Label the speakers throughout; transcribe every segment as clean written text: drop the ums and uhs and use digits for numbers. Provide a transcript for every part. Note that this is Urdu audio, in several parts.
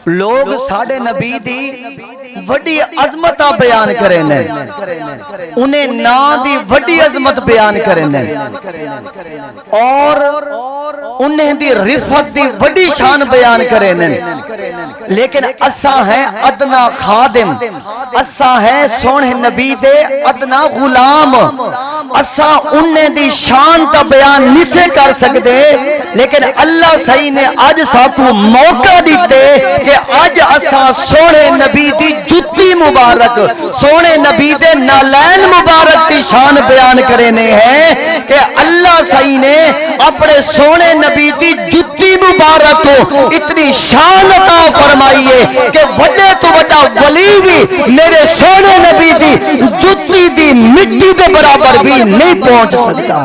Speaker 1: لوگ ساڑھے نبی دی وڈی عظمتہ بیان کریں نے، انہیں نا دی وڈی عظمت بیان کریں نے، اور انہیں دی رفت دی وڈی شان بیان کریں نے، لیکن اسا ہے ادنا خادم، اسا ہے سونے نبی دے ادنا غلام، اسا انہیں دی شان تا بیان نہیں سے کر سکتے، لیکن اللہ صحیح نے آج ساتھو موقع دیتے کہ آج اسا سونے نبی دی جتی مبارک، سونے نبی دے نالین مبارک کی شان بیان کرنے ہیں کہ اللہ صحیح نے اپنے سونے نبی دی جتی مبارک کو اتنی شان عطا فرمائیے کہ وجہ تو وجہ ولی بھی میرے سونے نبی دی جتی دی مٹی دے برابر بھی نہیں پہنچ سکتا۔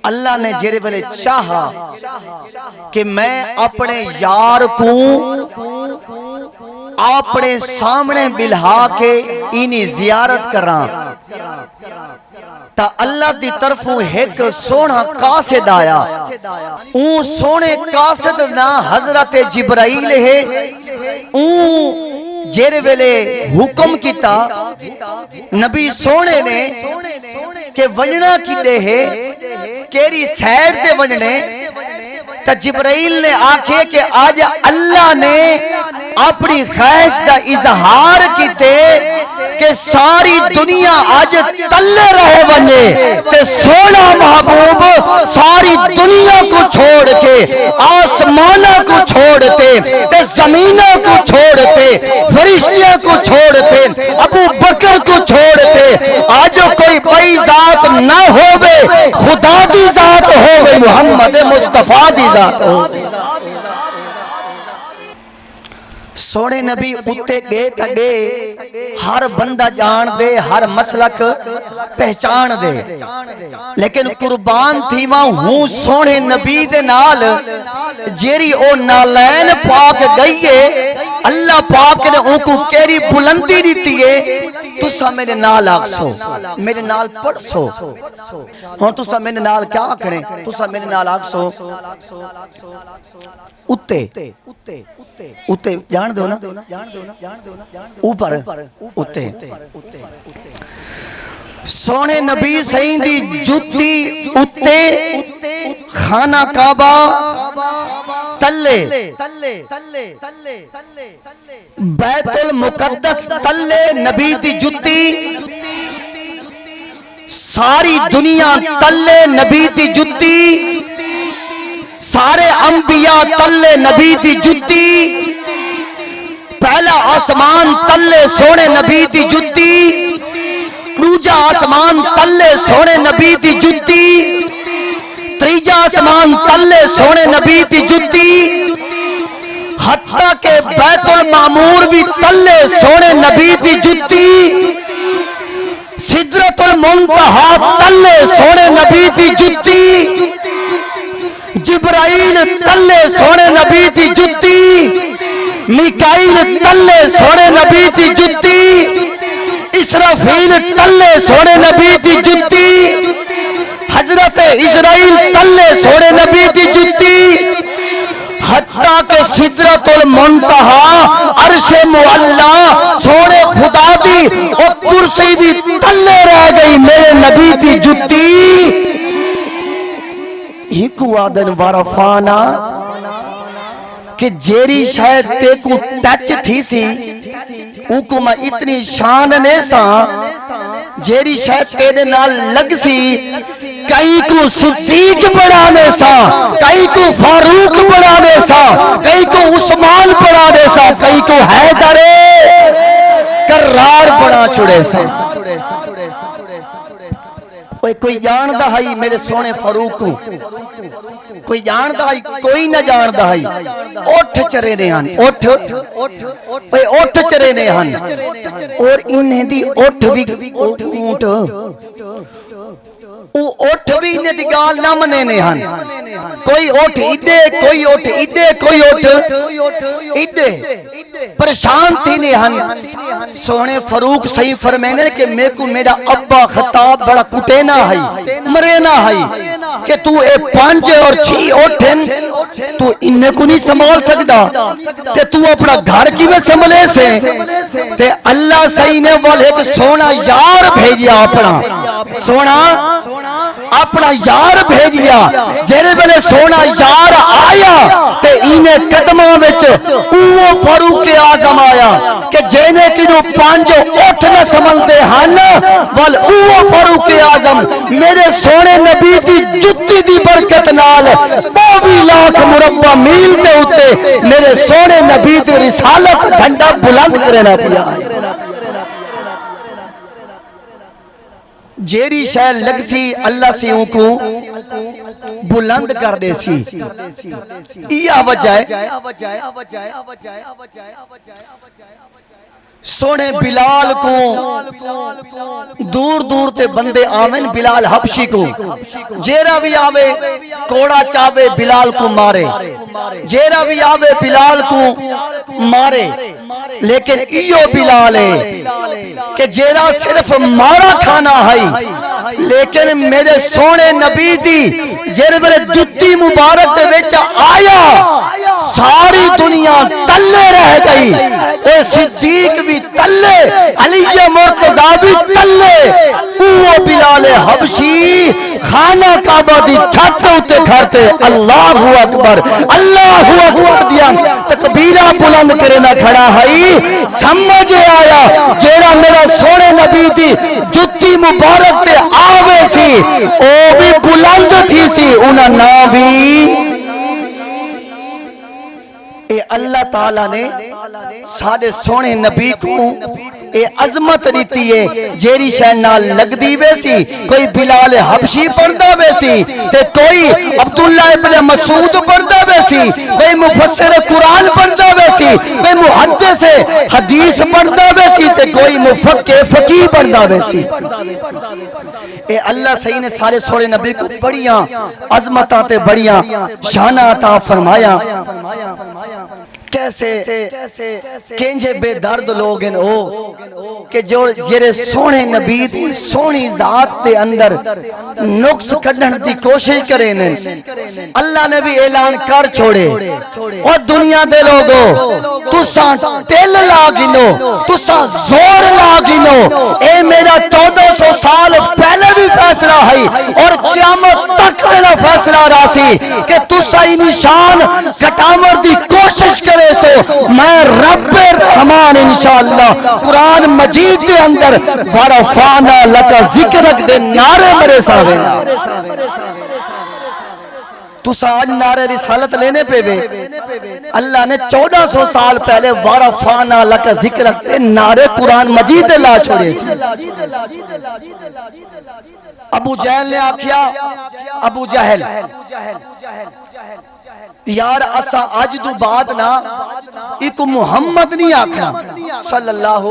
Speaker 1: اللہ نے جیرے بلے چاہا کہ میں اپنے یار کو اپنے سامنے بلہا کے انہی زیارت کراں تا اللہ دی طرفوں ایک سونا قاصد آیا، اون سونے قاصد نا حضرت جبرائیل ہے، اون جیرے ویلے حکم کیتا نبی سونے نے کہ ونجنا کی دے ہے کیری سیڈ دے ونجنے، تا جبرائیل نے آکھے کہ آج اللہ نے اپنی خواہش دا اظہار کیتے کہ ساری دنیا آج تلے رہے بنے، تے سونا محبوب ساری دنیا کو چھوڑ کے آسمانہ کو چھوڑتے تے زمینہ کو چھوڑتے فرشتیاں کو چھوڑتے ابو بکر کو چھوڑتے، آج کوئی بئی ذات نہ ہووے خدا دی ذات ہووے محمد مصطفیٰ دی ذات ہووے۔ سونے نبی اتے گے تگے ہر بندہ جان دے، ہر مسلک پہچان دے، لیکن قربان تھی ماں ہوں سونے نبی دے نال جیری او نالین پاک گئیے، اللہ پاک نے ان کو کیری بلندی دیتی ہے، تسا میرے نال آگ سو، میرے نال پڑھ سو، ہاں تسا میرے نال کیا آکھنے، تسا میرے نال آگ سو، اتے اتے جان دو نا اوپر اتے سونے نبی سین دی جتی اتے خانہ کعبہ تلے بیت المقدس تلے نبی دی جتی ساری دنیا تلے نبی دی جتی سارے انبیاء تلے نبی دی جتی پہلا آسمان تلے سونے نبی دی جتی دوجا آسمان تلے سونے نبی دی جتی تیجا آسمان تلے سونے نبی دی جتی حتیٰ کہ بیت المعمور بھی تلے سونے نبی دی جتی سدرۃ المنتہا تلے سونے نبی دی جتی جبرائیل تلے سونے نبی دی جتی میکائیل تلے سونے نبی دی جتی اسرافیل تلے سونے نبی دی جتی حضرت اسرائیل تلے سونے نبی دی جتی حتیٰ کہ سدرۃ المنتہا عرش معلا سونے خدا دی اور کرسی بھی تلے رہ گئی میرے نبی دی جتی ایک وعدن ورفانا کہ جیری شاید تے کو ٹچ تھی سی اوکو میں اتنی شان نے سا جیری شاید تیرے نال لگ سی کئی کو صدیق بڑھانے سا کئی کو فاروق بڑھانے سا کئی کو عثمان بڑھانے سا کئی کو حیدر کرار بڑھا چھوڑے سا کوئی جان دہائی میرے سونے فاروق کو کوئی جان دہائی کوئی نہ جان دہائی اٹھ چرے نے ہن اٹھ چرے نے ہن اور انہیں دی اٹھ بھی اونٹ اٹھ بھی انہیں دی گال نہ منے نے ہن کوئی اٹھ ادے کوئی اٹھ ادے کوئی اٹھ ادے پریشان تھی نے ہن سونے فاروق صحیح فرمینے کہ میں کو میرا ابا خطاب بڑا کٹینا ہے مرینا ہے کہ تو اے 5 اور 6 اٹھن تو انہیں کو نہیں سنبھال سکتا کہ تو اپنا گھر کی میں سنبھلے سے تے اللہ صحیح نے والے کہ سونا یار بھیجیا سونا اپنا یار بھیجیا جیرے بلے سونا یار آیا تے انہیں قدموں وچ اوہ فاروق اعظم آیا کہ جینے کنو 5 اٹھ نہ سمجھ دے ہن وال اوہ فاروق اعظم میرے سونے نبی دی جتی دی برکت نال 22 لاکھ مربع میل دے ہوتے میرے سونے نبی دی رسالت جھنڈا بلند کرنا پیا جیری شاہ لگ سی اللہ سے ان کو بلند کر دے سی یہ وجہ ہے سونے بلال کو دور دور تے بندے آمین بلال حبشی کو جیرا بھی آوے کوڑا چاوے بلال کو مارے جیرا بھی آوے بلال کو مارے لیکن ایو بلال ہے کہ جیرا صرف مارا کھانا ہے لیکن میرے سونے نبی دی جیرے میرے جتی مبارک دے ویچا آیا ساری دنیا تلے رہ گئی اے صدیق بھی تلے علی مرتضی بھی تلے وہ بلال حبشی خانہ کعبہ دی چھت ہوتے کھاتے اللہ اکبر دیا تکبیرہ بلند کرنا کھڑا ہے سمجھ آیا جیرا میرا سونے نبی دی جتی مبارک تے آوے سی او بھی بلند تھی سی انہاں نا بھی اے اللہ تعالیٰ نے سارے سونے نبی کو اے عظمت دیتی ہے جیری شہنال لگ دی ویسی کوئی بلال حبشی پردہ ویسی تے کوئی عبداللہ ابن مسعود پردہ ویسی کوئی مفسر قرآن پردہ ویسی کوئی محدث حدیث پردہ ویسی تے کوئی مفقہ فقیہ پردہ ویسی اے اللہ صحیح نے سارے سونے نبی کو بڑیاں عظمتاں بڑیاں شانہ عطا فرمایا کیسے کینجے بے درد لوگ ہیں او کہ جو جیرے سونے نبی دی سونی ذات دے اندر نقص کھڑن دی کوشش کریں اللہ نے بھی اعلان کر چھوڑے اور دنیا دے لوگو تساں ٹیل لاغنو تساں زور لاغنو اے میرا 1400 سال پہلے بھی فیصلہ ہے اور قیامت تک میرا فیصلہ راسی کہ تساں نشان کٹاور دی کوشش کریں سو میں رب رحمان انشاءاللہ قرآن مجید کے اندر ورفعنا لکا ذکرک دے نعرے مرے ساوے تو ساج نعرے رسالت لینے پہ بے اللہ نے 1400 سال پہلے ورفعنا لکا ذکرک دے نعرے قرآن مجید لا چھوڑے ابو جہل نے آکھیا ابو جہل یار اسا آج دو بعد نا ایک محمد نہیں آکھنا صلی اللہ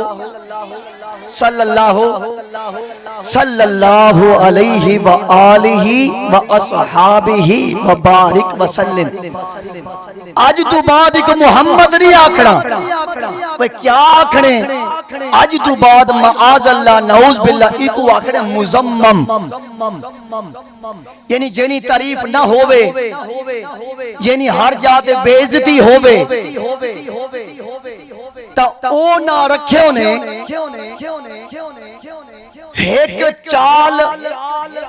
Speaker 1: علیہ وآلہ وآصحابہ وبارک وسلم آج تو بعد ایک محمد نہیں آکھنا وہ کیا آکھنے آج تو بعد معاذ اللہ نعوذ باللہ ایکو آکھنے مزمم یعنی جنی تعریف نہ ہووے جنی ہر جاتے بے عزتی ہووے تا او نہ رکھے انہیں ایک چال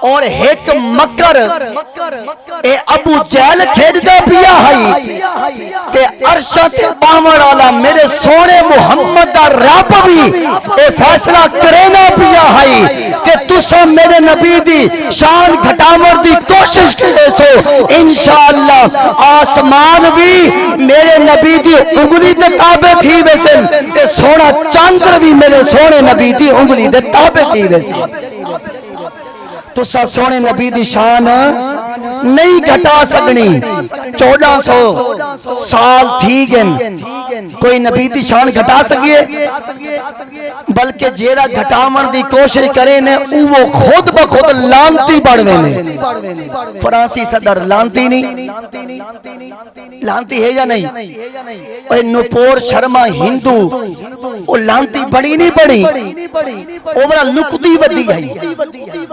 Speaker 1: اور ایک مکر اے ابو جہل کھیڑ دے پیا ہے کہ عرشت باور والا میرے سونے محمد دا رب بھی اے فیصلہ کرینا پیا ہے کہ تسا میرے نبی دی شان گھٹاور دی کوشش کرے سو انشاءاللہ آسمان بھی میرے نبی دی انگلی دے تابع تھی ویسن تے سونا چاندر بھی میرے سونے نبی دی انگلی دے تابع تھی ویسن تو سا سونے نبی دی شان نہیں گھٹا سکنی 1400 سال تھی گن کوئی نبی دی شان گھٹا سکیے بلکہ جیڑا گھٹاون دی کوشش کرے نے وہ خود بخود لانتی بڑھوے نے فرانسی صدر لانتی نہیں لانتی ہے یا نہیں اے نپور شرما ہندو وہ لانتی بڑی نہیں بڑی اوورا نکتی بدی ہے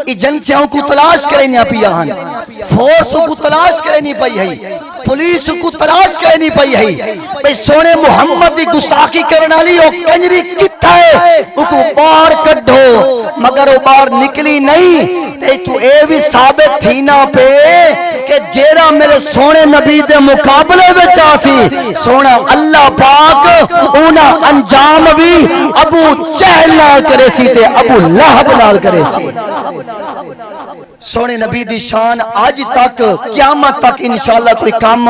Speaker 1: ایجنسیوں کو تلاش کرے نہیں پی آہن فورس کو تلاش کرے نہیں پئی ہے پولیس کو تلاش کرے نہیں پئی ہے بھئی سونے محمد دی گستاخی کرنا لی او کنجری کتا ہے وہ کو بار کڈھو مگر وہ بار نکلی نہیں تے تو اے بھی ثابت تھی نہ پہ کہ جیرا میرے سونے نبی دے مقابلے میں چاسی سونا اللہ پاک اونا انجام بھی ابو جہل نال کرے سی تے ابو لہب نال کرے سی سونے نبی دی شان آج تک قیامت تک انشاءاللہ کوئی کام